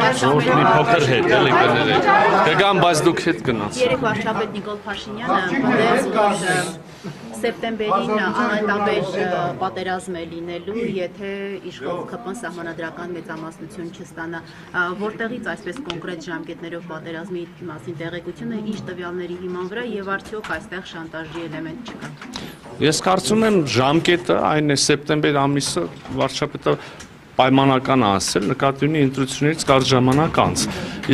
մի փոքր հետ էլի կներեք։ Կգամ, բայց դուք հետ գնաց։ Երեք վարչապետ Նիկոլ Փաշինյանը մտեց, որ սեպտեմբերին անհետաբեր պատերազմ է լինելու, եթե իշխող ԿՊ-ն սահմանադրական մեծամասնություն չստանա, որտեղից այսպես կոնկրետ ժամկետներով պատերազմի մասին տեղեկությունը, ինչ տվյալների հիման վրա եւ արդյոք այստեղ շանտաժի էլեմենտ չկա։ Ես կարծում եմ ժամկետը այն է սեպտեմբեր ամիսը վարչապետը պայմանական ասել, նկատի ունի ընտրություններից կարճ ժամանակ անց։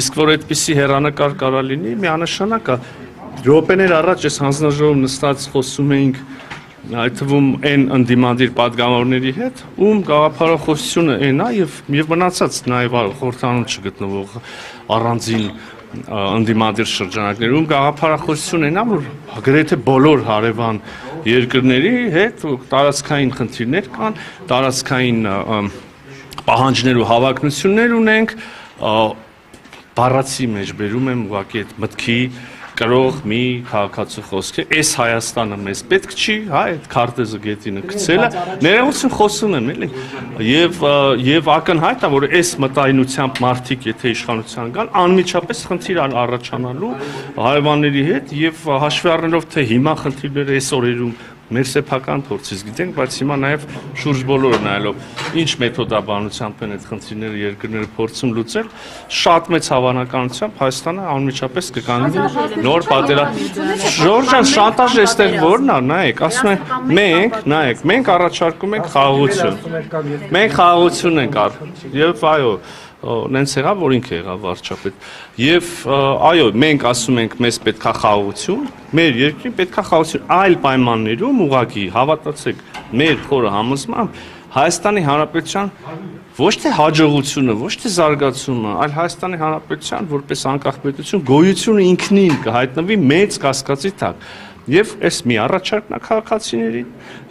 Իսկ որ այդպիսի հեռանկար կարա լինի, միանշանակ է րոպեներ առաջ ես հանձնաժողովում նստած խոսում էինք այդ թվում այն ընդդիմադիր պատգամավորների հետ, ում գաղափարախոսությունը այն է եւ մնացած նաեւ խորհրդանում չգտնվող առանձին ընդդիմադիր շրջանակներ, ում գաղափարախոսությունը այն է, որ գրեթե բոլոր հարևան երկրների հետ տարածքային խնդիրներ կան, տարածքային պահանջներ ու հավակնություններ ունենք, բառացի մեջ բերում եմ ուղղակի այդ մտքի կրող մի քաղաքացու խոսքը, այս Հայաստանը մեզ պետք չի, հա, այդ քարտեզը գետինը գցելը, ներողություն խոսում եմ, էլի, եւ ակնհայտ է, որ այս մտայնությամբ մարդիկ եթե իշխանության գան, անմիջապես խնդիր առաջանալու հարևանների հետ եւ հաշվի առնելով թե հիմա խնդիրները այս օրերում մեր սեփական փորձից գիտենք, բայց հիմա նաև շուրջ բոլորը նայելով ինչ մեթոդաբանությամբ են այդ խնդիրները երկրները փորձում լուծել, շատ մեծ հավանականությամբ Հայաստանը անմիջապես կկանգնի նոր պատերազմ։ Ժորժ ջան, շանտաժը այստեղ որն է, նայեք, ասում են, մենք առաջարկում ենք խաղաղություն։ Մենք խաղաղություն ենք եւ այո նենց եղավ, որ ինքը եղավ վարչապետ։ Եվ այո, մենք ասում ենք, մեզ պետքա խաղաղություն, մեր երկրին պետքա խաղաղություն, այլ պայմաններում ուղղակի հավատացեք, մեր խորը համոզմամբ Հայաստանի Հանրապետության ոչ թե հաջողությունը, ոչ թե զարգացումը, այլ Հայաստանի Հանրապետության որպես անկախ պետություն գոյությունը ինքնին կհայտնվի մեծ կասկածի տակ։ Եվ այս մի առաջարկն է քաղաքացիներին,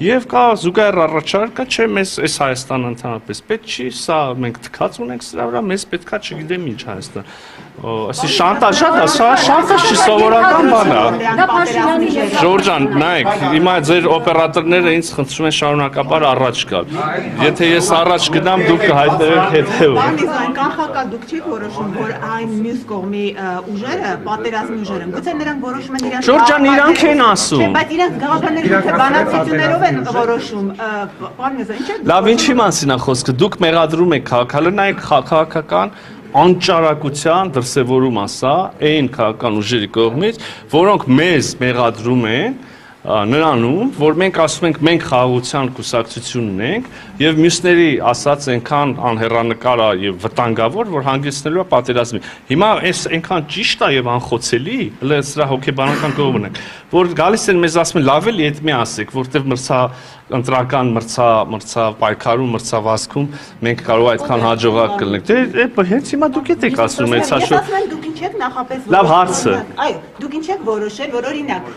եւ կա զուգահեռ առաջարկը, չէ, մեզ այս Հայաստանը ընդհանրապես պետք չի, սա մենք թքած ունենք սրա վրա, մեզ պետքա չգիտեմ ինչ Հայաստան։ Ասի շանտաժ է, սա շանտաժ չի, սովորական բան է։ Ժորժ ջան, նայեք, հիմա ձեր օպերատորները ինձ խնդրում են շարունակաբար առաջ գալ։ Եթե ես առաջ գնամ, դուք կհայտնվեք հետևում։ Կանխական դուք չեք որոշում, որ այն մյուս կողմի ուժերը, պատերազմի ուժերը, գուցե նրանք որոշում են իրենց Ժորժ ջան, իրանք են ասում։ Բայց իրենք գաղափարների բանացություններով են որոշում։ Պարոն Միրզա, ինչ է։ Լավ, ինչի մասին է խոսքը։ Դուք մեղադրում եք քաղաքալը, նայեք քաղաքական անճարակության դրսևորում ասա այն քաղաքական ուժերի կողմից, որոնք մեզ մեղադրում են նրանում, որ մենք ասում ենք մենք խաղաղության կուսակցությունն ենք եւ մյուսների ասած այնքան անհեռանկար է եւ վտանգավոր, որ հանգեցնելու է պատերազմի։ Հիմա այս այնքան ճիշտ է եւ անխոցելի, հələ սրա հոգեբանական կողմն է, որ գալիս են մեզ ասում են լավ էլի այդ մի ասեք, որտեվ ընտրական պայքարում, մրցավազքում մենք կարող այդքան հաջողակ կլինենք։ Դե հենց հիմա դուք եք ասում այդ շատ դուք ինչ եք նախապես լավ հարցը։ Այո, դուք ինչ եք որոշել, որ օրինակ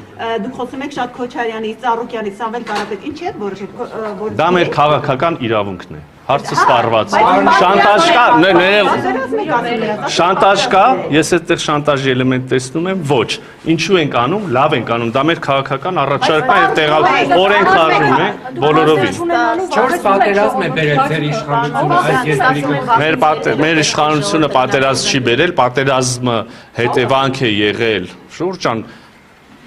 դուք խոսում եք շատ Քոչարյանի, Ծառուկյանի, Սամվել Կարապետ, ինչ եք որոշել, որ դա մեր քաղաքական իրավունքն է։ Հարցը ստարված։ Շանտաժ կա, շանտաժ կա, ես այդտեղ շանտաժի էլեմենտ տեսնում եմ, ոչ։ Ինչու ենք անում, լավ ենք անում, դա մեր քաղաքական առաջարկն է, տեղալ օրենք խառնում է բոլորովին։ 4 պատերազմ է բերել ձեր իշխանությունը այս երկրի։ Մեր իշխանությունը պատերազմ չի բերել, պատերազմը հետևանք է եղել։ Ժորժ ջան,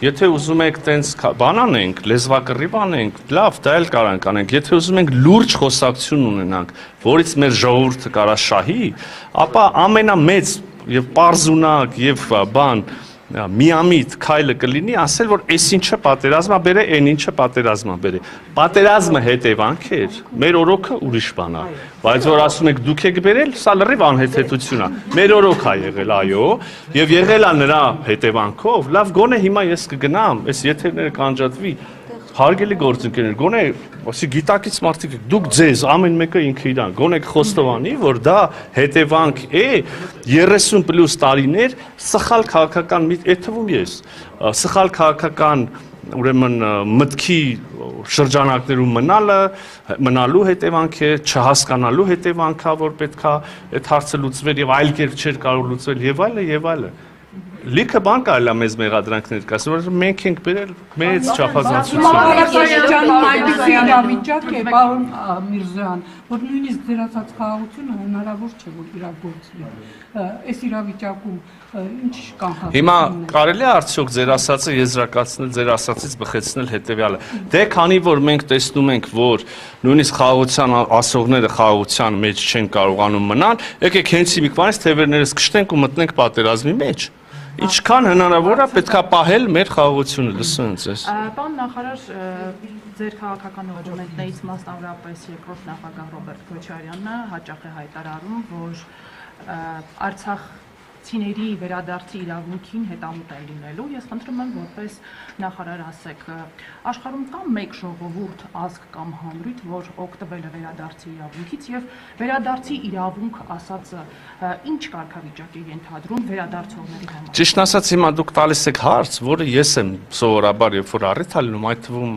եթե ուզում եք տենց բան անենք, լեզվակռիվ անենք, լավ, դա էլ կարանք անենք, եթե ուզում ենք լուրջ խոսակցություն ունենանք, որից մեր ժողովուրդը կարա շահի, ապա ամենամեծ եւ պարզունակ եւ բան միամիտ քայլը կլինի ասել, որ այս ինչը պատերազմա բերե, այն ինչը պատերազմա բերե։ Պատերազմը հետևանք էր, մեր օրոքը ուրիշ բան է, բայց որ ասում եք դուք եք բերել, սա լրիվ անհեթեթություն է։ Մեր օրոք է եղել, այո, եւ եղել է նրա հետևանքով, լավ գոնե հիմա ես կգնամ, այս եթերները կանջատվի, հարգելի գործընկերներ, գոնե ասի գիտակից մարդիկ եք, դուք ձեզ ամեն մեկը ինքը իրան, գոնե խոստովանի, որ դա հետևանք է 30+ տարիներ սխալ քաղաքական այդ թվում ես, սխալ քաղաքական ուրեմն մտքի շրջանակներում մնալու հետևանք է, չհասկանալու հետևանք է, որ պետքա այդ հարցը լուծվեր եւ այլ կերպ չէր կարող լուծվել եւ այլը եւ այլը։ լիքը բան կարելի է մեզ մեղադրանքներ կասել, որ մենք ենք բերել մեծ չափազանցություն։ Ադրբեջանում այնպիսի իրավիճակ է, պարոն Միրզոյան, որ նույնիսկ ձեր ասած խաղաղությունը հնարավոր չէ, որ իրագործվի։ Այս իրավիճակում ինչ կանխատեսում։ Հիմա կարելի է արդյոք ձեր ասածը եզրակացնել, ձեր ասածից բխեցնել հետևյալը։ Դե քանի որ մենք տեսնում ենք, որ նույնիսկ խաղաղության ասողները խաղաղության մեջ չեն կարողանում մնալ, եկեք հենց մի բանից թևերներս կշտենք ու մտնենք պատերազմի մեջ։ Ինչքան հնարավոր է պետքա պահել մեր խաղաղությունը, լսում ես։ Պարոն նախարար, ձեր քաղաքական դոկումենտներից մասնավորապես երկրորդ նախագահ Ռոբերտ Քոչարյանը հաճախ է հայտարարում, որ Արցախցիների վերադարձի իրավունքին հետամուտ են լինելու։ Ես խնդրում եմ, որպես նախարար ասեք, աշխարհում կա մեկ ժողովուրդ, ազգ կամ հանրույթ, որ օգտվել է վերադարձի իրավունքից եւ վերադարձի իրավունք ասածը ինչ կարգավիճակ է ենթադրում վերադարձողների համար։ Ճիշտ ասած, հիմա դուք տալիս եք հարց, որը ես եմ սովորաբար, երբ որ առիթ ալնում, այդ թվում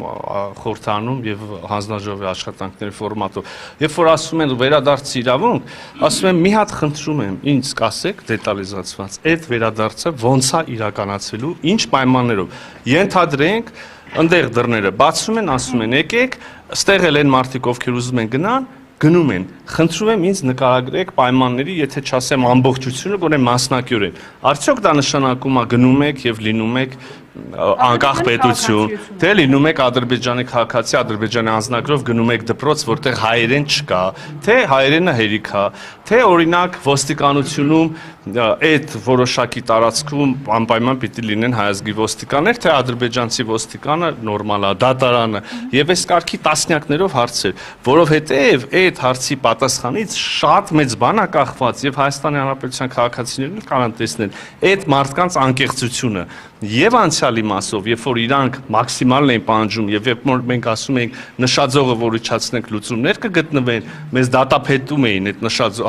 խորհրդանում եւ հանձնաժողովի աշխատանքների ֆորմատով, երբ որ ասում են վերադարձի իրավունք, ասում եմ մի հատ խնդրում եմ, ինձ կասեք դետալիզացված, այդ վերադարձը ոնց է իրականացվելու, ինչ պայմաններով։ Ենթադրենք, ընդեղ դռները բացում են, ասում են եկեք, ստեղ էլ են մարդիկ, ովքեր ուզում են գնան, գնում են։ Խնդրում եմ ինձ նկարագրեք պայմանների, եթե չասեմ ամբողջությունը, գոնե մասնակիորեն։ Արդյոք դա նշանակում է գնում եք եւ լինում եք անկախ պետություն, թե լինում եք Ադրբեջանի քաղաքացի, Ադրբեջանի անձնագրով գնում եք դպրոց, որտեղ հայերեն չկա, թե հայերենը հերիք է, թե օրինակ ոստիկանությունում այդ որոշակի տարածքում անպայման պիտի լինեն հայազգի ոստիկաններ, թե ադրբեջանցի ոստիկանը նորմալ է, դատարանը, եւ այս կարգի տասնյակներով հարցեր, որովհետեւ այդ հարցի պատասխանից շատ մեծ բան է կախված եւ Հայաստանի Հանրապետության քաղաքացիներն կարող տեսնեն այդ մարդկանց անկեղծությունը եւ անցյալի մասով, երբ որ իրանք մաքսիմալն են պահանջում եւ երբ որ մենք ասում ենք նշաձողը որ իջացնենք լուծումներ կգտնվեն, մեզ դատապետում էին այդ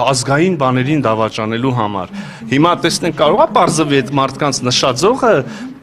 ազգային բաներին դավաճանելու համար։ Հիմա տեսնենք կարող է բարձրվի այդ մարդկանց նշաձողը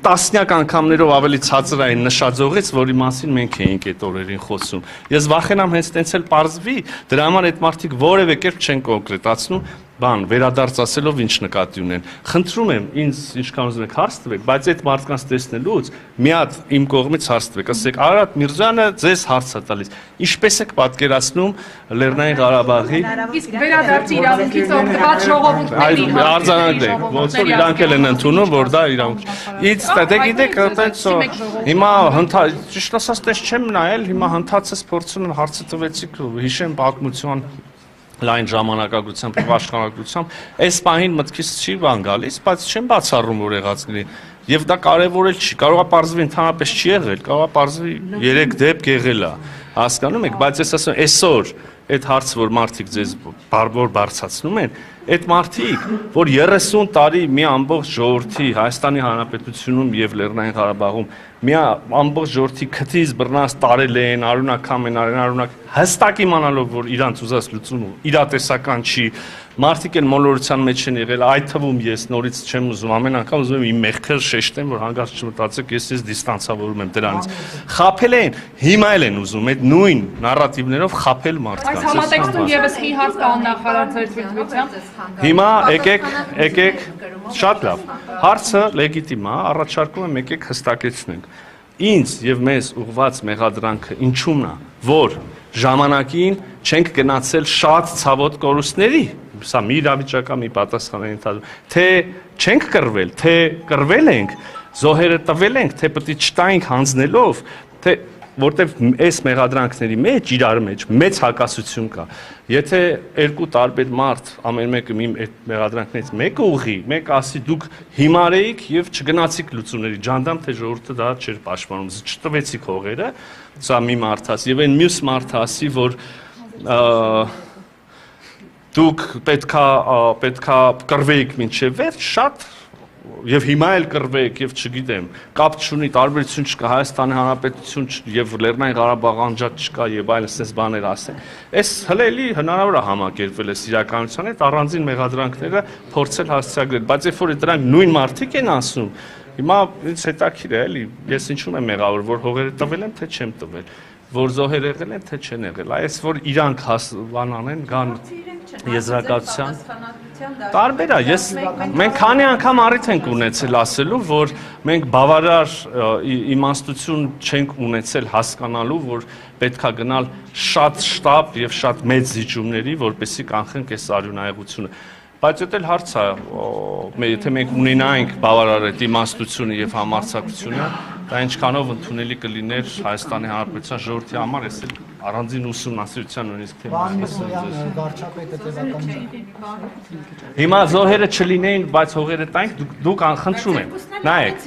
տասնյակ անգամներով ավելի ցածրային նշաձողից, որի մասին մենք էինք այդ օրերին խոսում։ Ես վախենամ հենց տենց էլ բարձվի, դրա համար այդ մարդիկ որևէ կերպ չեն կոնկրետացնում բան, վերադարձ ասելով ինչ նկատի ունեն։ Խնդրում եմ, ինձ ինչքան ուզում եք հարց տվեք, բայց այդ մարդկանց տեսնելուց մի հատ իմ կողմից հարց տվեք, ասեք Արարատ Միրզոյանը ձեզ հարց է տալիս։ Ինչպես եք պատկերացնում Լեռնային Ղարաբաղի Իսկ վերադարձի իրավունքից օգտված ժողովուրդների արձանագրեք, ոնց որ իրանք էլ են ընդունում, որ դա իրավունք։ Իսկ դե գիտեք, այդպես հիմա ճիշտ ասած տես չեմ նայել, հիմա հնդածս փորձում եմ հարցը տվեցիք, հիշեմ պատմության լայն ժամանակագրությամբ եւ աշխատանքությամբ, այս պահին մտքից չի բան գալիս, բայց չեմ բացառում որ եղած լինի։ Եվ դա կարևոր էլ չի, կարող է պարզվի ընդհանրապես չի եղել, կարող է պարզվի 3 դեպք եղել է։ Հասկանում եք, բայց ես ասում եմ, այսօր այդ հարցը որ մարդիկ ձեզ բարձրացնում են, այդ մարդիկ, որ 30 տարի մի ամբողջ ժողովրդի Հայաստանի Հանրապետությունում եւ Լեռնային Ղարաբաղում մի ամբողջ ժողովրդի քթից բռնած տարել են, արունակամ են, արունակ հստակ իմանալով որ իրանց ուզած լուծումը իրատեսական չի, մարդիկ են մոլորության մեջ են եղել, այդ թվում ես նորից չեմ ուզում, ամեն անգամ ուզում եմ իմ մեղքը շեշտեմ, որ հանգարց չմտածեք, ես դիստանցավորում եմ դրանից։ Խաբել են, հիմա էլ են ուզում այդ նույն նարատիվներով խաբել մարդկանց։ Այս համատեքստում եւս մի հարց կա նախարար ձեր թույլտվությամբ։ Հիմա եկեք, շատ լավ։ Հարցը լեգիտիմ է, առաջարկում եմ եկեք հստակեցնենք։ Ինձ եւ մեզ ուղված մեղադրանքը ինչու՞մն է, որ ժամանակին չենք գնացել շատ ցավոտ կորուստների, սա մի իրավիճակա մի պատասխան է ընդհանուր, թե չենք կռվել, թե կռվել ենք, զոհերը տվել ենք, թե պետք է չտայինք հանձնելով, թե որտեվ այս մեղադրանքների մեջ իրար մեջ մեծ հակասություն կա։ Եթե երկու տարբեր մարդ ամեն մեկը իմ այդ մեղադրանքներից մեկը ուղի, մեկը ասի դուք հիմար էիք եւ չգնացիք լուծումների, ջանդամ թե ժողովուրդը դա չէր պաշտպանում, չտվեցիք հողերը, սա մի մարդ ասի եւ այն մյուս մարդը ասի, որ դուք պետքա կռվեիք մինչեւ վերջ, շատ եւ հիմա էլ կռվեք եւ չգիտեմ, կապ չունի, տարբերություն չկա, Հայաստանի Հանրապետություն եւ Լեռնային Ղարաբաղ անջատ չկա եւ այլն, այսպես բաներ ասեն։ Այս հլելի հնարավոր է համակերպվել այս իրականության հետ առանձին մեղադրանքները փորձել հասցեագրել, բայց երբ որ դրանք նույն մարդիկ են ասում, հիմա ինձ հետաքրիր է էլի, ես ինչու եմ մեղավոր, որ հողերը տվել եմ, թե չեմ տվել, որ զոհեր եղել են, թե չեն եղել, այս որ իրանք բան անեն, գան եզրակացության Տարբեր է, մենք քանի անգամ առիթ ենք ունեցել ասելու, որ մենք բավարար իմաստություն չենք ունեցել հասկանալու, որ պետքա գնալ շատ շտապ եւ շատ մեծ զիջումների, որպեսզի կանխենք այս արյունահեղությունը։ Բայց դա էլ հարց է, եթե մենք ունենայինք բավարար այդ իմաստությունը եւ համարձակությունը, դա ինչքանով ընդունելի կլիներ Հայաստանի Հանրապետության ժողովրդի համար, ես էլ առանձին ուսումնասիրության նույնիսկ Հիմա զոհերը չլինեին, բայց հողերը տանք, դուք խնդրում եմ, նայեք,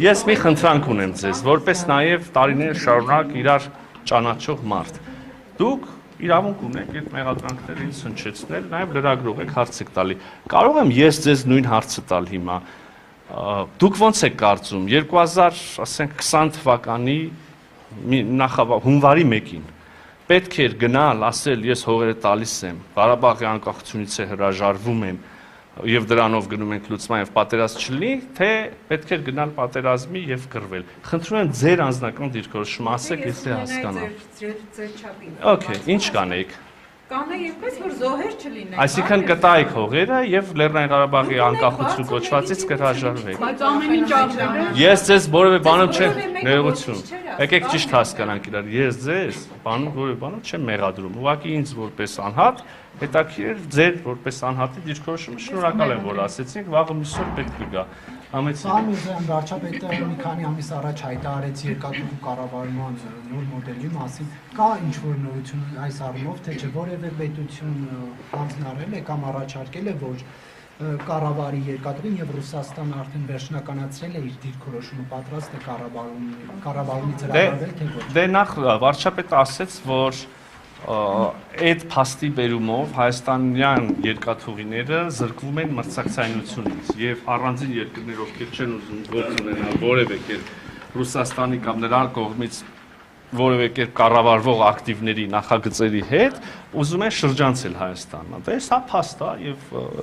ես մի խնդրանք ունեմ ձեզ, որպես նաև տարիներ շարունակ իրար ճանաչող մարդ, դուք իրավունք ունեք այդ մեղադրանքներին սնչեցնել, նաև լրագրող եք, հարց եք տալի, կարող եմ ես ձեզ նույն հարցը տալ հիմա, դուք ոնց եք կարծում 2020 թվականի հունվարի 1-ին պետք էր գնալ ասել ես հողերը տալիս եմ, Ղարաբաղի անկախությունից հրաժարվում եմ եւ դրանով գնում ենք լուծման եւ պատերազմ չլինի, թե պետք էր գնալ պատերազմի եւ կռվել։ Խնդրում եմ ձեր անձնական դիրքորոշումը ասեք, ես հասկանամ։ Okay, ինչ կանեիք։ Կանեի այնպես, որ զոհեր չլինեն։ Այսինքն կտայիք հողերը եւ Լեռնային Ղարաբաղի անկախություն կոչվածից կհրաժարվեք։ Բայց ամեն ինչ աղբյուր է։ Ես ձեզ որևէ բանում չեմ ներողություն։ Եկեք ճիշտ հասկանանք իրար։ Ես ձեզ բանում որևէ բանում չեմ մեղադրում։ Ուղղակի ինձ որպես անհատ հետաքրքիր է ձեր որպես անհատի դիրքորոշումը, շնորհակալ եմ որ ասեցինք, վաղը միսօր պետք կգա։ Պարոն Միրզոյան, վարչապետը մի քանի ամիս առաջ հայտարարեց երկաթուղու կառավարման նոր մոդելի մասին։ Կա ինչ-որ նորություն այս առումով, թե չէ որևէ պետություն հանձնարարել է կամ առաջարկել է, որ կառավարի երկաթուղին եւ Ռուսաստանը արդեն վերջնականացրել է իր դիրքորոշումը, պատրաստ է կառավարումից հրաժարվել, թե ոչ։ Դե նախ վարչապետը ասեց, որ այդ փաստի բերումով հայաստանյան երկաթուղիները զրկվում են մրցակցայնությունից եւ առանձին երկրներ, ովքեր չեն ուզում գործ ունենալ որևէ կերպ Ռուսաստանի կամ նրա կողմից որևէ կերպ կառավարվող ակտիվների նախագծերի հետ, ուզում են շրջանցել Հայաստանը։ Դա սա փաստ է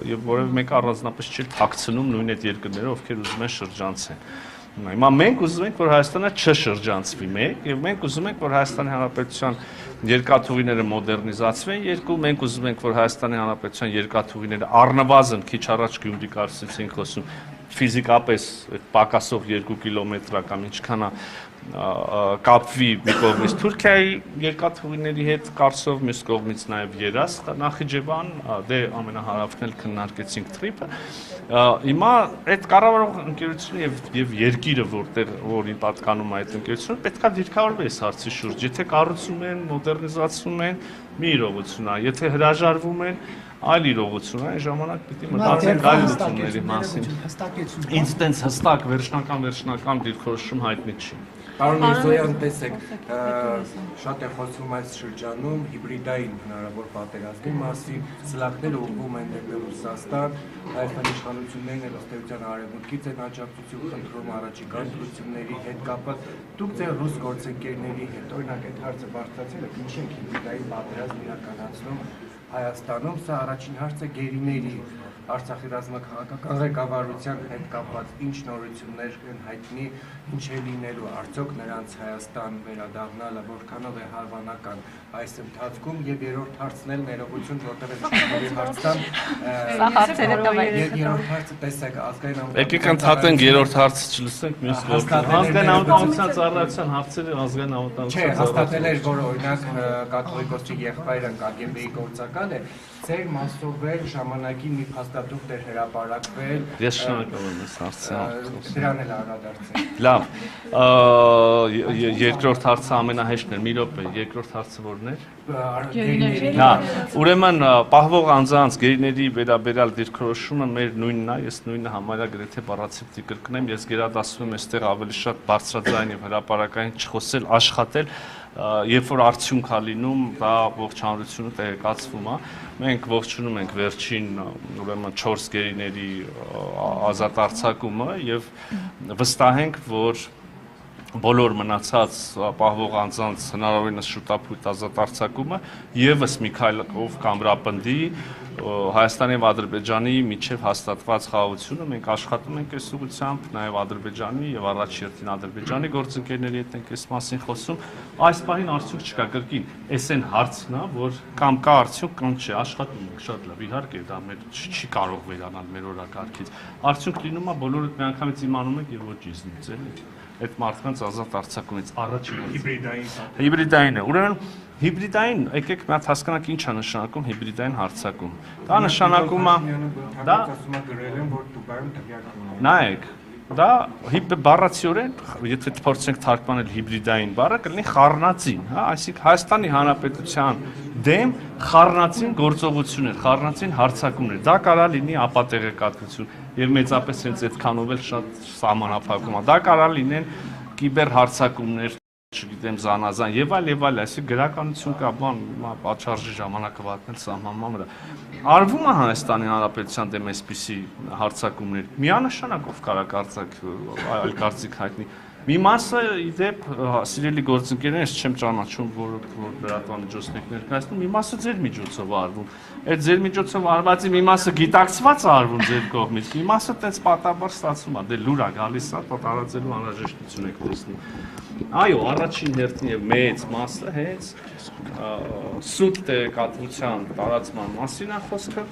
եւ որևէ մեկը առանձնապես չի թաքցնում նույն այդ երկրները, ովքեր ուզում են շրջանցեն։ Հիմա մենք ուզում ենք, որ Հայաստանը չշրջանցվի մեկ, եւ մենք ուզում ենք, որ Հայաստանի Հանրապետության երկաթուղիները մոդեռնիզացվեն երկու, մենք ուզում ենք, որ Հայաստանի Հանրապետության երկաթուղիները առնվազն քիչ առաջ Գյումրի կարծիքից ենք խոսում, ֆիզիկապես պակասող 2 կիլոմետրական ինչքան է կապվի մի կողմից Թուրքիայի երկաթուղիների հետ կարծով, մյուս կողմից նաև Երազ, Նախիջևան, դե ամենահարավն էլ քննարկեցինք Թրիպը։ Հիմա այդ կառավարող ընկերությունը եւ երկիրը, որին պատկանում է այդ ընկերությունը, պետք է դիրքավորվի այս հարցի շուրջ։ Եթե կառուցում են, մոդեռնիզացում են, մի իրողություն է, եթե հրաժարվում են, այլ իրողություն է, այն ժամանակ պիտի մտածենք այլ լուծումների մասին։ Ինձ տենց հստակ վերջնական դիրքորոշում հայտնի չի։ Պարոն Միրզոյան, տեսեք, շատ է խոսում այս շրջանում հիբրիդային հնարավոր պատերազմի մասին, սլաքները ուղղվում են դեպի Ռուսաստան, Հայաստանի իշխանություններն էլ ըստ էության արևմուտքից են աջակցություն խնդրում առաջիկա ընտրությունների հետ կապված։ Դուք ձեր ռուս գործընկերների հետ, օրինակ այդ հարցը բարձրացել եք, ինչ եք հիբրիդային պատերազմ իրականացնում Հայաստանում, սա առաջին հարցը գերիների Արցախի ռազմաքաղաքական ղեկավարության հետ կապված ինչ նորություններ են հայտնի, ինչ է լինելու, արդյոք նրանց Հայաստան վերադառնալը որքանով է հավանական այս ընթացքում եւ երրորդ հարցն էլ ներողություն, որտեղ է հարցთან Սա հարցերը տվեք։ Երրորդ հարցը տեսեք ազգային Եկեք ընդհատենք երրորդ հարցը չլսենք մյուս կողմից։ Ազգային անվտանգության ծառայության հարցերը ազգային անվտանգության հաստատել էր, որ օրինակ կաթողիկոսի եղբայրը KGB-ի գործակալ է, ձեր մասով ժամանակի մի փաստաթուղթ էր հրապարակվել։ Ես շնորհակալ եմ այս հարցը։ Դրան էլ անդրադարձեք։ Լավ։ Երկրորդ հարցը ամենահեշտն էր, մի րոպե, երկրորդ հարցը որն էր։ Հա, ուրեմն պահվող անձանց գերիների վերաբերյալ դիրքորոշումը մեր նույնն է, ես նույնը համարյա գրեթե բառացիպ կրկնեմ, ես գերադասում եմ այստեղ ավելի շատ բարձրաձայն եւ հրապարակային չխոսել, աշխատել, երբ որ արդյունք է լինում, դա ողջ հանրությունը տեղեկացվում է։ Մենք ողջունում ենք վերջին ուրեմն 4 գերիների ազատ արձակումը եւ վստահ ենք, որ բոլոր մնացած պահվող անձանց հնարավորինս շուտապույտ ազատ արձակումը եւս մի քայլով կամրապնդի Հայաստանի եւ Ադրբեջանի միջև հաստատված խաղաղությունը մենք աշխատում ենք այս ուղղությամբ նաեւ Ադրբեջանի եւ առաջ երթին Ադրբեջանի գործընկերների հետ ենք այս մասին խոսում այս պահին արդյունք չկա կրկին այս այն հարցն է որ կամ կա արդյունք կամ չէ աշխատում ենք շատ լավ իհարկե դա մեր չի կարող վերանալ մեր օրակարգից արդյունք լինում է բոլորը միանգամից իմանում եք եւ ոչ իզնից էլի այդ մարդկանց ազատ արձակումից առաջին հիբրիդային է ուրեմն հիբրիդային եկեք մի հատ հասկանանք ինչ է նշանակում հիբրիդային հարձակում դա նշանակում է դա գրել են որ Դուբայում տվյալ նայեք դա բառացիորեն եթե փորձենք թարգմանել հիբրիդային բառը կլինի խառնածին հա այսինքն Հայաստանի Հանրապետության դեմ խառնածին գործողություններ խառնածին հարձակումներ դա կարա լինի ապատեղեկատվություն եւ մեծապես հենց այդքանով էլ շատ սահմանափակում է դա կարա լինեն կիբեր հարձակումներ չգիտեմ զանազան եւ այլ այսինքն գրականություն կա բան պատշարժի ժամանակը վատնել սահմանման վրա արվում է Հայաստանի Հանրապետության դեմ այսպիսի հարձակումներ միանշանակով կարա կարծեք այլ կարծիք հայտնի մի մասը իդեպ սիրելի գործընկերներ չեմ ճանաչում որ լրատվամիջոցներ ներկայացնում մի մասը ձեր միջոցով արվում այդ ձեր միջոցով արվածի մի մասը գիտակցված է արվում ձեր կողմից մի մասը տենց պատաբար ստացվում է դե լուր է գալիս է տարածելու անհրաժեշտություն եք տեսնում այո առաջին հերթին եւ մեծ մասը հենց սուտ տեղեկատվության տարածման մասին է խոսքը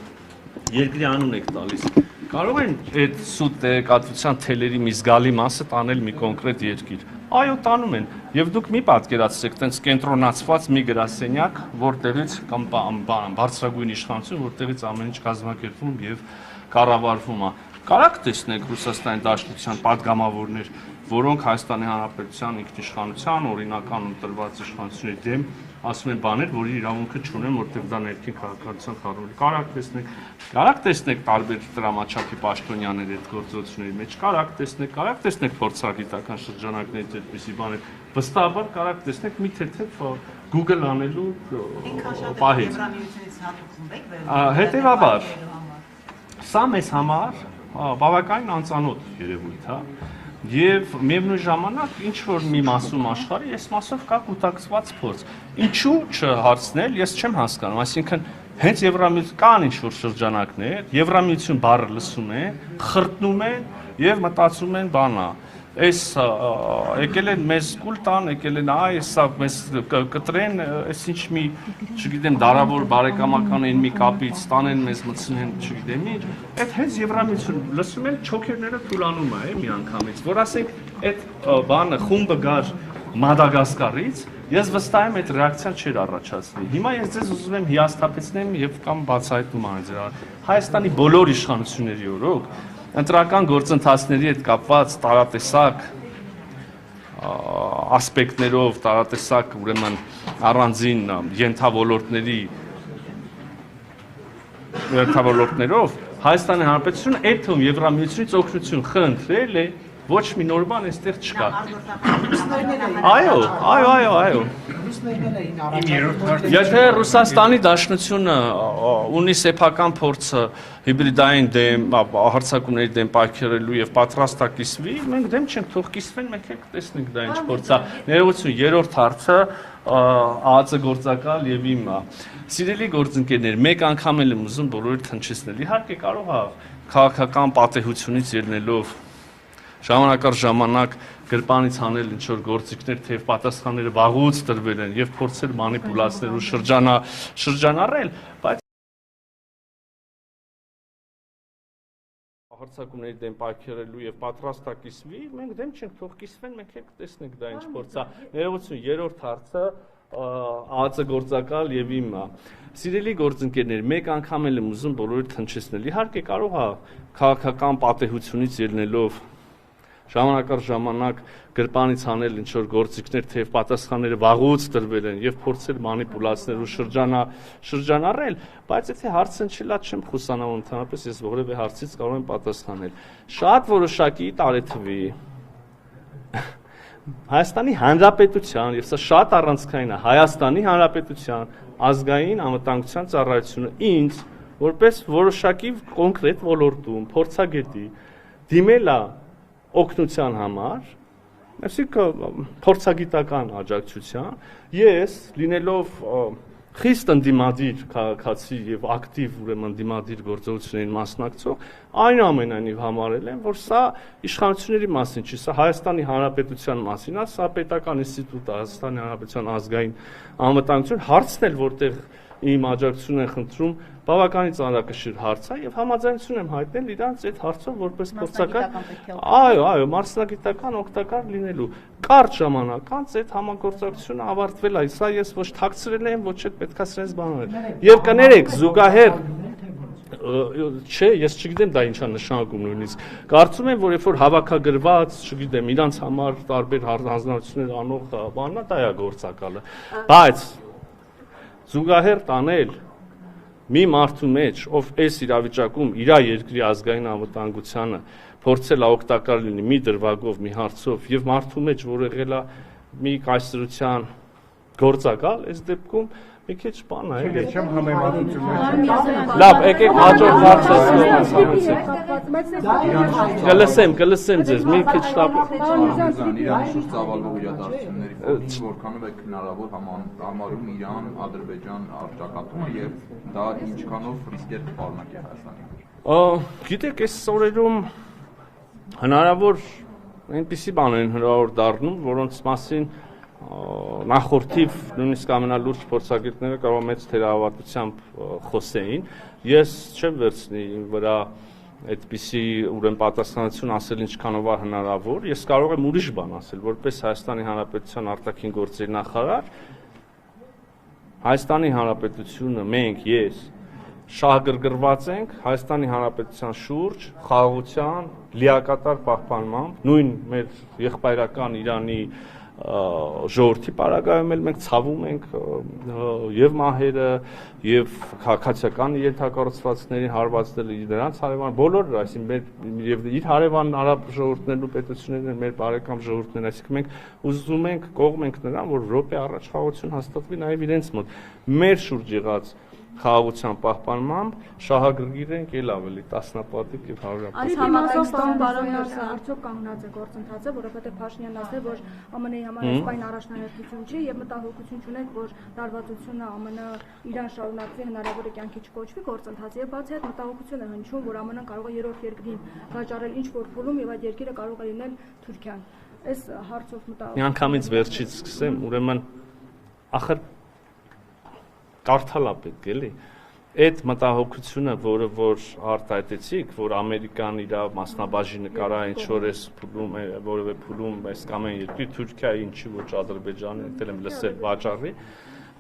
երկրի անուն եք տալիս կարող են այդ սուտ տեղեկատվության թելերի մի զգալի մասը տանել մի կոնկրետ երկիր այո տանում են եւ դուք մի պատկերացրեք տենց կենտրոնացված մի գրասենյակ որտեղից կամ բարձրագույն իշխանություն որտեղից ամեն ինչ կազմակերպվում եւ կառավարվում է կարաք տեսնեք Ռուսաստանի Դաշնության падգամավորներ որոնք Հայաստանի Հանրապետության ինքնիշխանության օրինական ընտրված իշխանությունների դեմ ասում են բաներ, որի իրավունքը չունեն, որտեղ դա ներքին քաղաքացիական խառնուրդ։ Կարաք տեսնեք տարբեր տրամաչափի պաշտոնյաների այդ գործողությունների մեջ, կարաք տեսնեք փորձագիտական շրջանակներից այդպիսի բաներ։ Վստահաբար կարաք տեսնեք մի թեթև Google անելու պահից։ Հետևաբար սա մեզ համար բավականին անծանոթ երևույթ է։ Եվ միևնույն ժամանակ ինչ որ մի մասում աշխարհի այս մասով կա կուտակցված փորձ։ Ինչու չհարցնել, ես չեմ հասկանում, այսինքն հենց Եվրամիություն կան ինչ որ շրջանակներ, Եվրամիություն բառը լսում են, խրտնում են եւ մտածում են բանա։ Այս եկել են մեզ կուլ տան, եկել են այ սա մեզ կտրեն, այս ինչ մի, չգիտեմ, դարավոր բարեկամական այն մի կապից տանեն մեզ մտցնեն, չգիտեմ ինչ, այդ հենց Եվրամիություն լսում են չոքերները թուլանում է միանգամից, որ ասենք այդ բանը խումբը գար Մադագասկարից, ես վստահ եմ այդ ռեակցիան չէր առաջացնի։ Հիմա ես ձեզ ուզում եմ հիասթափեցնեմ եւ կամ բացահայտում անձրան։ Հայաստանի բոլոր իշխանությունների օրոք ընտրական գործընթացների հետ կապված տարատեսակ ասպեկտներով, տարատեսակ ուրեմն առանձին ենթավորորդներով Հայաստանի Հանրապետությունը այդ թվում Եվրամիությունից օգնություն խնդրել է ոչ մի նոր բան այստեղ չկա։ Այո։ Եթե Ռուսաստանի Դաշնությունը ունի սեփական փորձը հիբրիդային դեմ հարձակումների դեմ պայքարելու եւ պատրաստ է կիսվի, մենք դեմ չենք, թող կիսվեն, մենք եք տեսնենք դա ինչ փորձ է։ Ներողություն, երրորդ հարցը ԱԱԾ գործակալ եւ իմ սիրելի գործընկերներ, մեկ անգամ էլ եմ ուզում բոլորիդ հնչեցնել։ Իհարկե կարող է քաղաքական պատեհությունից ելնելով ժամանակ առ ժամանակ գրպանից հանել ինչ որ գործիքներ, թեև պատասխանները վաղուց տրվել են եւ փորձել մանիպուլացնել ու շրջանառել, բայց հարձակումների դեմ պայքարելու եւ պատրաստ է կիսվի, մենք դեմ չենք, թող կիսվեն, մենք եք տեսնենք դա ինչ փորձ է։ Ներողություն, երրորդ հարցը ԱԱԾ գործակալ եւ իմ սիրելի գործընկերներ, մեկ անգամ էլ եմ ուզում բոլորիդ հնչեցնել։ Իհարկե կարող է քաղաքական պատեհությունից ելնելով ժամանակ առ ժամանակ գրպանից հանել ինչ որ գործիքներ, թեև պատասխանները վաղուց տրվել են եւ փորձել մանիպուլացնել ու շրջանառել, բայց եթե հարցը չլա չեմ խուսանալու ընդհանրապես ես որևէ հարցից կարող եմ պատասխանել։ Շատ որոշակի տարեթվի Հայաստանի Հանրապետության եւ սա շատ առանցքային է Հայաստանի Հանրապետության ազգային անվտանգության ծառայությունը ինձ որպես որոշակի կոնկրետ ոլորտում փորձագետի դիմել է օգնության համար այսինքն փորձագիտական աջակցության, ես լինելով խիստ ընդդիմադիր քաղաքացի եւ ակտիվ ուրեմն դիմադիր գործողություններին մասնակցող, այնուամենայնիվ համարել եմ, որ սա իշխանությունների մասին չի, սա Հայաստանի Հանրապետության մասին է, սա պետական ինստիտուտ է, Հայաստանի Հանրապետության ազգային անվտանգություն, հարցն էլ որտեղ իմ աջակցությունն են խնդրում, բավականին ծանրակշիռ հարց է եւ համաձայնություն եմ հայտնել իրանց այդ հարցով որպես փորձական, այո, մասնագիտական օգտակար լինելու։ Կարճ ժամանակ անց այդ համագործակցությունը ավարտվել է, սա ես ոչ թաքցրել եմ, ոչ էլ պետքա սրանց բանել։ Եվ կներեք, զուգահեռ չէ, ես չգիտեմ դա ինչա նշանակում նույնիսկ։ Կարծում եմ, որ երբ որ հավաքագրված, չգիտեմ, իրանց համար տարբեր հանձնարարություններ անող բանն է, դա է գործակալը։ Բայց զուգահեռ տանել մի մարդու մեջ, ով այս իրավիճակում իր երկրի ազգային անվտանգությանը փորձել է օգտակար լինի մի դրվագով, մի հարցով եւ մարդու մեջ, որ եղել է մի կայսրության գործակալ, այս դեպքում մի քիչ բան է, չեմ համեմատություններ։ Լավ, եկեք հաջորդ հարցը կլսեմ ձեզ, մի քիչ Իրանի շուրջ ծավալվող իրադարձությունների ֆոնին որքանով է հնարավոր համարում Իրան, Ադրբեջան առճակատումը եւ դա ինչքանով ռիսկեր կպարունակի Հայաստանի։ Գիտեք, այս օրերում հնարավոր այնպիսի բաներ են հնարավոր դառնում, որոնց մասին նախորդիվ նույնիսկ ամենալուրջ փորձագետները կարող մեծ թերահավատությամբ խոսեին, ես չեմ վերցնի իմ վրա այդպիսի ուրեմն պատասխանատվություն ասել ինչքանով է հնարավոր, ես կարող եմ ուրիշ բան ասել, որպես Հայաստանի Հանրապետության արտաքին գործերի նախարար, Հայաստանի Հանրապետությունը մենք, ես շահագրգռված ենք Հայաստանի Հանրապետության շուրջ խաղաղության լիակատար պահպանմամբ, նույն մեր եղբայրական Իրանի ժողովրդի պարագայում էլ մենք ցավում ենք եւ մահերը եւ քաղաքացիական ենթակառուցվածքների հարվածները նրանց հարևան բոլոր, այսինքն եւ իր հարևան արաբ ժողովուրդներն ու պետություններն մեր բարեկամ ժողովուրդներն, այսինքն մենք ուզում ենք կողմ ենք նրան, որ րոպե առաջ խաղաղություն հաստատվի նաեւ իրենց մոտ։ Մեր շուրջ եղած խաղաղության պահպանմամբ շահագրգիռ ենք էլ ավելի տասնապատիկ եւ հարյուրապատիկ։ Այս համատեքստում բարոյարը արդյոք կանգնած է գործընթացը, որովհետեւ Փաշինյանն ասել, որ ԱՄՆ-ի համար այսպայն առաջնահերթություն չի եւ մտահոգություն չունենք, որ լարվածությունը ԱՄՆ Իրան շարունակվի հնարավոր է կյանքի չկոչվի գործընթացը եւ բացի այդ մտահոգություն է հնչում, որ ԱՄՆ-ն կարող է երրորդ երկրին վաճառել ինչ-որ փուլում եւ այդ երկիրը կարող է լինել Թուրքիան։ Այս հարցով մտահոգ։ Միանգամից վերջից սկսեմ, ուրեմն ախր կարդալա պետք էլի այդ մտահոգությունը, որը որ արտահայտեցիք, որ Ամերիկան իր մասնաբաժինը կարա ինչ որ էս փուլում է, որևէ փուլում այս կամ այն երկրի Թուրքիայի ինչի ոչ Ադրբեջանը, դել եմ լսել վաճառի,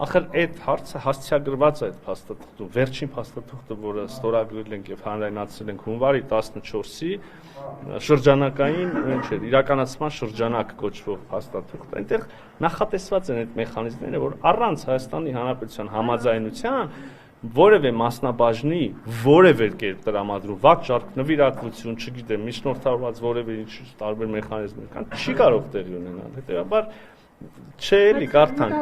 ախր այդ հարցը հասցեագրված է այդ փաստաթղթում, վերջին փաստաթղթը, որը ստորագրել ենք եւ հանրայնացրել ենք հունվարի 14-ի շրջանակային, ինչ էր, իրականացման շրջանակ կոչվող փաստաթուղթ, այնտեղ նախատեսված են այդ մեխանիզմները, որ առանց Հայաստանի Հանրապետության համաձայնության որևէ մասնաբաժնի որևէ կերպ տրամադրում վաճառք, նվիրատվություն, չգիտեմ, միջնորդավորված որևէ ինչ տարբեր մեխանիզմներ կան, չի կարող տեղի ունենալ։ Հետեւաբար չէ, էլի կարդանք։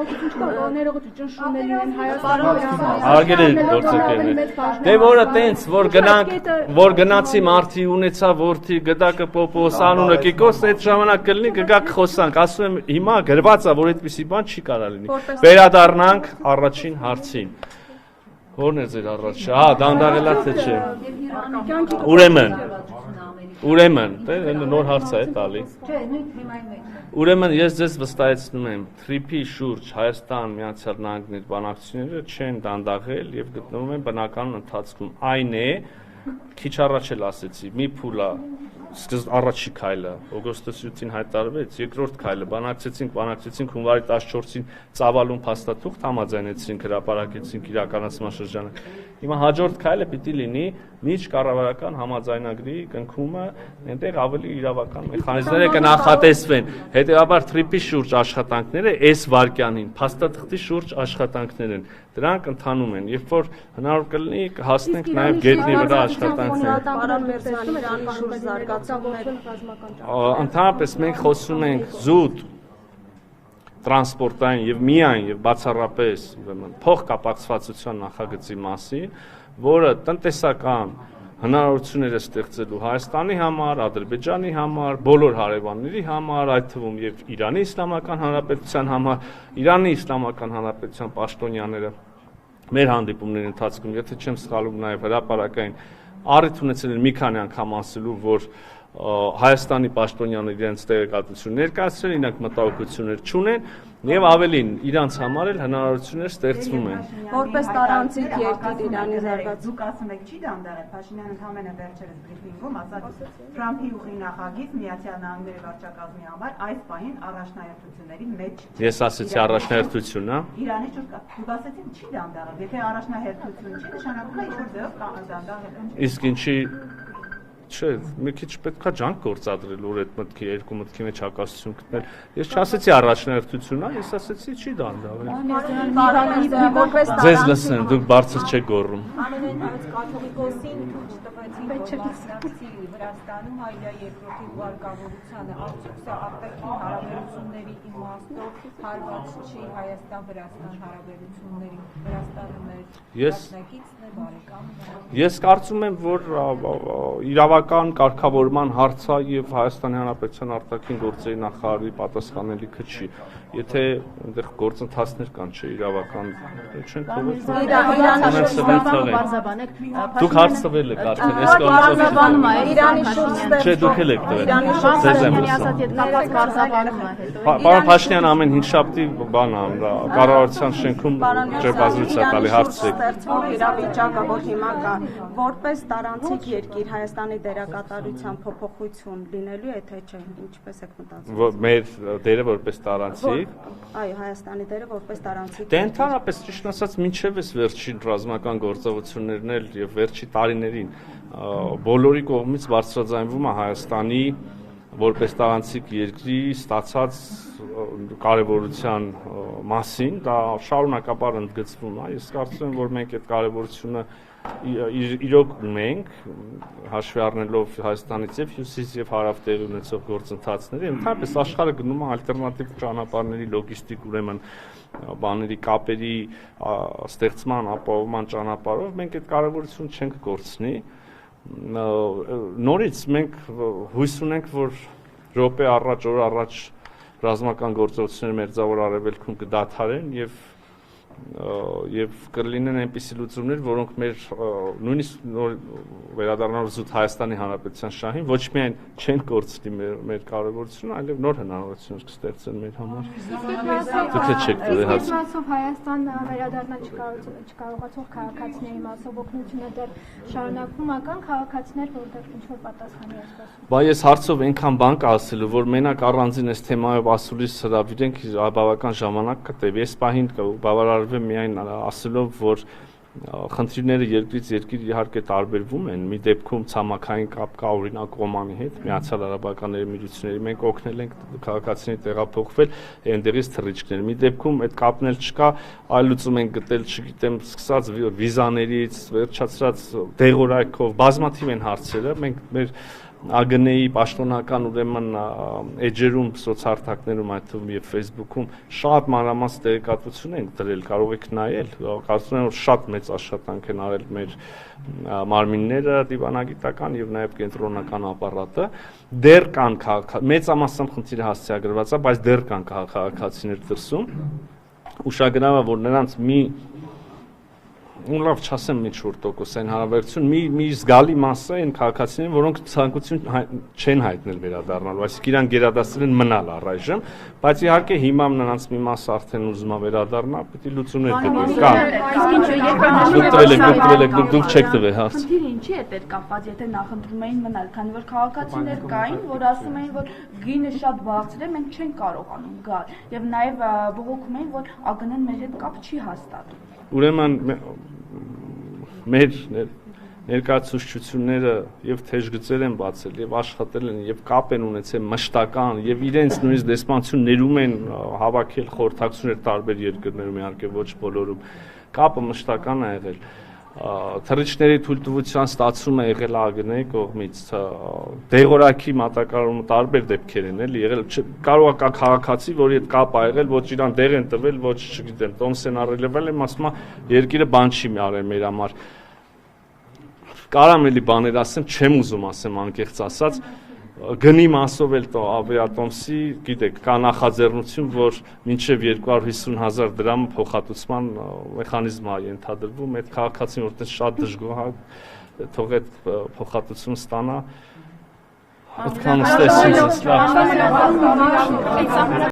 Արգելել գործընկերներ։ Դե որը տենց, որ գնացի մարդի ունեցա որդի գդակը պոպոս անունը Կիկոս, այդ ժամանակ կլինի կգաք խոսանք, ասում եմ հիմա գրված է, որ այդպիսի բան չի կարող լինի։ Վերադառնանք առաջին հարցին։ Որն է ձեր առաջը։ Դանդաղելա թե չէ։ Ուրեմն, դե նոր հարց է տալի։ Չէ, նույն թեմայի մեջ։ Ուրեմն ես ձեզ վստահեցնում եմ, TRIP-ի շուրջ Հայաստան Միացյալ Նահանգների բանակցությունները չեն դանդաղել եւ գտնվում են բնական ընթացքում։ Այն է, քիչ առաջ էլ ասեցի, մի փուլ է, առաջի քայլը օգոստոսի 8-ին հայտարարվեց, երկրորդ քայլը բանակցեցինք հունվարի 14-ին ծավալուն փաստաթուղթ համաձայնեցինք, հրապարակեցինք իրականացման շրջանակ։ Հիմա հաջորդ քայլը պիտի լինի միջկառավարական համաձայնագրի կնքումը, այնտեղ ավելի իրավական մեխանիզմները կնախատեսվեն։ Հետևաբար TRIP-ի շուրջ աշխատանքները այս վարկյանին փաստաթղթի շուրջ աշխատանքներ են։ Դրանք ընթանում են, երբ որ հնարավոր կլինի կհասնենք նաև գետնի վրա աշխատանքներ։ Ընդհանրապես մենք խոսում ենք զուտ տրանսպորտային եւ միայն եւ բացառապես ուրեմն փոխկապակցվածության նախագծի մասին, որը տնտեսական հնարավորություններ է ստեղծելու Հայաստանի համար, Ադրբեջանի համար, բոլոր հարևանների համար, այդ թվում եւ Իրանի Իսլամական Հանրապետության համար, Իրանի Իսլամական Հանրապետության պաշտոնյաները մեր հանդիպումների ընթացքում, եթե չեմ սխալվում, նաեւ հրապարակային առիթ ունեցել են մի քանի անգամ ասելու, որ Հայաստանի պաշտոնյաները իրենց տեղեկատվություն ներկայացրել, իրանք մտահոգություններ չունեն եւ ավելին իրանց համար էլ հնարավորություններ ստեղծվում են։ Որպես տարանցիկ երկիր Իրանի զարգացում։ Դուք ասում եք չի դանդաղել, Փաշինյանը ընդհանրապես վերջերս բրիֆինգում ասաց Թրամփի ուղի նախագիծ Միացյալ Նահանգների վարչակազմի համար այս պահին առաջնահերթությունների մեջ չի։ Ես ասեցի առաջնահերթություն, հա։ Իրանի շուրջ դուք ասեցիք չի դանդաղել, եթե առաջնահերթություն չի, նշանակում է ինչ-որ ձևով դանդաղել։ Իսկ ինչի Չէ, մի քիչ պետքա ջանք գործադրել, որ այդ մտքի երկու մտքի մեջ հակասություն գտնել։ Ես չասեցի առաջնահերթություն, ես ասեցի չի դանդաղել։ Ձեզ լսեմ, դուք բարձր չեք գոռում։ Ամենայն այս կաթողիկոսին թույլ տվեցին, որ մասնակցի Վրաստանում հայրա երկրորդի ուղարկավորությանը, արդյոք սա արտաքին հարաբերությունների իմաստով հարված չի Հայաստան-Վրաստան հարաբերություններին, Վրաստանը մեր մասնակիցն է, բարեկամն է։ Ես կարծում եմ, որ իրավական կարգավորման հարցը եւ Հայաստանի Հանրապետության արտաքին գործերի նախարարի պատասխանելիքը չի։ Եթե այնտեղ գործընթացներ կան, չէ, իրավական չեն թողել։ Դուք հարց տվել եք արդեն, այս կողմից Իրանի շուրջ չէ, դուք էլ եք տվել։ Ձեզ եմ լսում։ Պարոն Փաշինյանը ամեն հինշաբթի բան ա, կառավարության շենքում ջրբազրույց տալի հարցրեք։ Իրավիճակը, որ հիմա կա, որպես տարանցիկ երկիր Հայաստանի դերակատարության փոփոխություն լինելու է, թե չէ, ինչպես եք մտածում։ Մեր դերը որպես տարանցիկ։ Այո, Հայաստանի դերը որպես տարանցիկ։ Դե ընդհանրապես ճիշտ ասած, մինչև այս վերջին ռազմական գործողություններն էլ եւ վերջի տարիներին բոլորի կողմից բարձրաձայնվում է Հայաստանի որպես տարանցիկ երկրի ստացած կարևորության մասին, դա շարունակաբար ընդգծվում է։ Ես կարծում եմ, որ մենք այդ կարևորությունը իրոք ունենք, հաշվի առնելով Հայաստանից եւ հյուսիս եւ հարավ տեղի ունեցող գործընթացները, ընդհանրապես աշխարհը գնում է ալտերնատիվ ճանապարհների լոգիստիկ, ուրեմն բաների կապերի ստեղծման, ապահովման ճանապարհով մենք այդ կարևորությունը չենք կորցնի։ Նորից մենք հույս ունենք, որ րոպե առաջ, օր առաջ ռազմական գործողությունները Մերձավոր Արևելքում կդադարեն եւ կլինեն այնպիսի լուծումներ, որոնք մեր նույնիսկ վերադառնալով զուտ Հայաստանի Հանրապետության շահին ոչ միայն չեն կորցնի մեր կարևորությունը, այլև նոր հնարավորություններ կստեղծեն մեր համար։ Դուք չեք դրել հարց։ Մասով Հայաստան վերադառնալ չկարողացող քաղաքացիների մասով օգնությունը դեռ շարունակվում է, կան քաղաքացիներ, որտեղ ինչ-որ պատասխանի է ստացվում։ Բա ես հարցով այնքան բան կա ասելու, որ մենակ առանձին այս թեմայով ասուլիս հրավիրենք բավական ժամանակ կտեւ։ Ես պահին բավարարվեմ միայն ասելով, որ խնդիրները երկրից երկիր իհարկե տարբերվում են։ Մի դեպքում ցամաքային կապ կա, օրինակ Օմանի հետ, Միացյալ Արաբական Էմիրությունների, մենք օգնել ենք քաղաքացիների տեղափոխվել այնտեղից թռիչքներ։ Մի դեպքում այդ կապն էլ չկա, այլ լուծում են գտել, չգիտեմ, սկսած վիզաներից, վերջացրած դեղորայքով, բազմաթիվ են հարցերը։ Մենք մեր ԱԳՆ-ի պաշտոնական ուրեմն էջերում, սոցհարթակներում, այդ թվում եւ Facebook-ում շատ մանրամասն տեղեկատվություն են դրել, կարող եք նայել, կարծում եմ, որ շատ մեծ աշխատանք են արել մեր մարմինները, դիվանագիտական եւ նաեւ կենտրոնական ապարատը, դեռ կան մեծամասամբ խնդիրը հասցեագրված է, բայց դեռ կան քաղաքացիներ դրսում, ուշագրավ է, որ նրանց մի լավ չասեմ ինչ-որ տոկոս այն հարաբերություն, մի զգալի մասը են քաղաքացիներ, որոնք ցանկություն չեն հայտնել վերադառնալու, այսինքն իրանք գերադասել են մնալ առայժմ, բայց իհարկե հիմա նրանց մի մասը արդեն ուզում է վերադառնալ, պետք է լուծումներ գտնեն։ Դուք չեք տվել հարց։ Խնդիրը ինչի է դեր կապված, եթե նախընտրում էին մնալ, քանի որ քաղաքացիներ կային, որ ասում էին, որ գինը շատ բարձր է, մենք չենք կարողանում գալ, եւ նաեւ բողոքում էին, որ ԱԳՆ-ն մեր հետ կապ չի հաստատում։ Ուրեմն մեր ներկայացուցչությունները եւ թեժգծեր են բացել եւ աշխատել են եւ կապ են ունեցել մշտական եւ իրենց նույնիսկ դեսպանություն ներում են հավաքել խորհրդակցություններ տարբեր երկրներում, իհարկե ոչ բոլորում, կապը մշտական է եղել։ Թռիչքների թույլտվության ստացումը եղել ԱԳՆ-ի կողմից, դեղորայքի մատակարարումը տարբեր դեպքեր են եղել, կարող է քաղաքացի, որի հետ կապ ա եղել, ոչ իրան դեղ են տվել, ոչ, չգիտեմ, տոմս են առել, եմ ասում եմ, երկիրը բան չի արել մեր համար։ կարամ էլի բաներ ասեմ, չեմ ուզում ասեմ անկեղծ ասած, գնի մասով էլ տո ավիատոմսի, գիտեք, կա նախաձեռնություն, որ մինչև 250,000 դրամ փոխհատուցման մեխանիզմ է ենթադրվում, այդ քաղաքացին որտեղ շատ դժգոհ է, թող այդ փոխհատուցումը ստանա, այդքան ստեսին